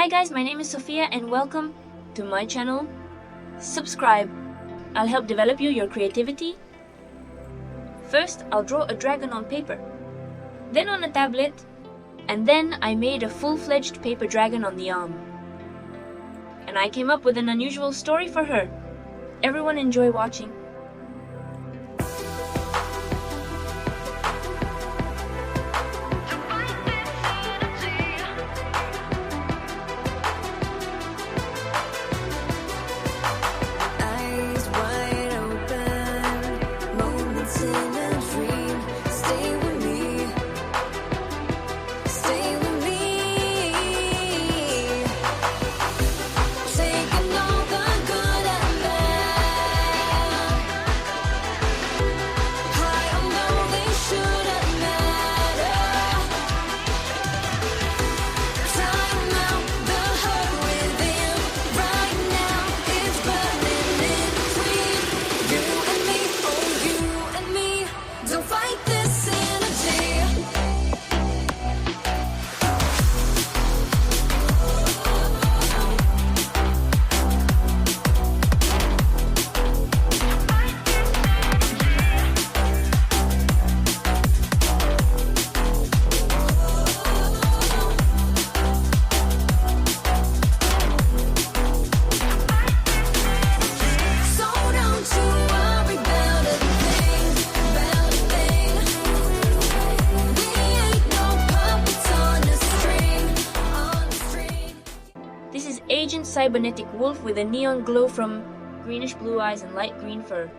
Hi guys, my name is Sophia and welcome to my channel. Subscribe. I'll help develop your creativity. First, I'll draw a dragon on paper, then on a tablet, and then I made a full-fledged paper dragon on the arm. And I came up with an unusual story for her. Everyone enjoy watching. This is Agent Cybernetic Wolf with a neon glow from greenish blue eyes and light green fur.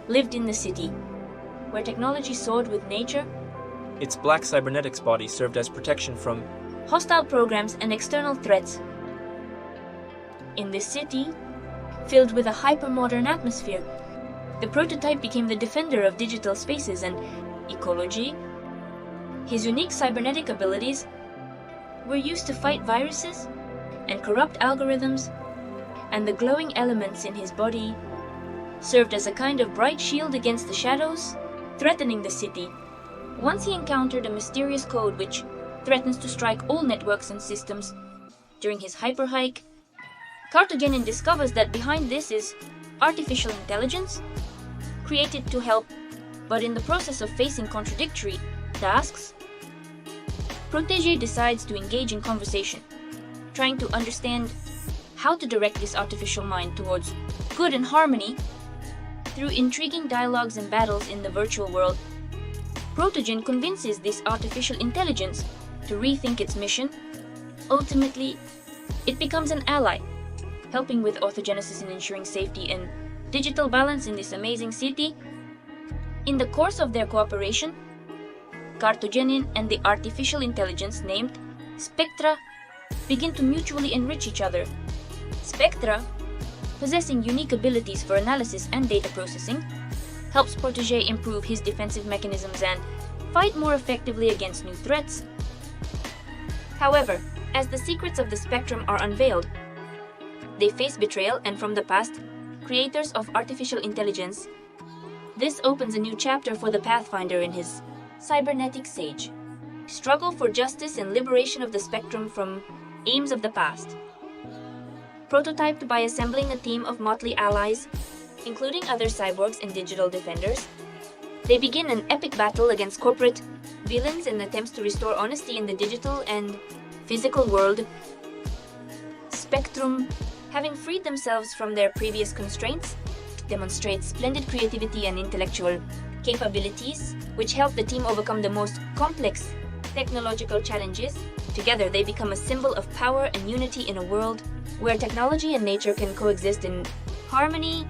Lived in the city, where technology soared with nature. Its black cybernetics body served as protection from hostile programs and external threats. In this city, filled with a hyper-modern atmosphere, the prototype became the defender of digital spaces and ecology. His unique cybernetic abilities were used to fight viruses and corrupt algorithms, and the glowing elements in his body served as a kind of bright shield against the shadows threatening the city. Once he encountered a mysterious code which threatens to strike all networks and systems. During his hyperhike, Protogen discovers that behind this is artificial intelligence, created to help, but in the process of facing contradictory tasks, Protogen decides to engage in conversation, trying to understand how to direct this artificial mind towards good and harmony. Through intriguing dialogues and battles in the virtual world, Protogen convinces this artificial intelligence to rethink its mission. Ultimately, it becomes an ally, helping with orthogenesis and ensuring safety and digital balance in this amazing city. In the course of their cooperation, Protogen and the artificial intelligence named Spectra begin to mutually enrich each other. Spectra, possessing unique abilities for analysis and data processing, helps Protogen improve his defensive mechanisms and fight more effectively against new threats. However, as the secrets of the Spectrum are unveiled, they face betrayal and from the past, creators of artificial intelligence. This opens a new chapter for the Pathfinder in his cybernetic sage struggle for justice and liberation of the Spectrum from aims of the past. Prototyped by assembling a team of motley allies, including other cyborgs and digital defenders, they begin an epic battle against corporate villains in attempts to restore honesty in the digital and physical world. Spectrum, having freed themselves from their previous constraints, demonstrate splendid creativity and intellectual capabilities, which help the team overcome the most complex technological challenges. Together, they become a symbol of power and unity in a world where technology and nature can coexist in harmony.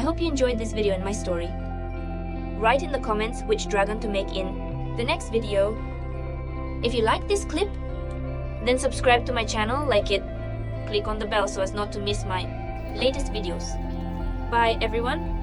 I hope you enjoyed this video and my story. Write in the comments which dragon to make in the next video. If you like this clip, then subscribe to my channel, like it, click on the bell so as not to miss my latest videos. Bye everyone.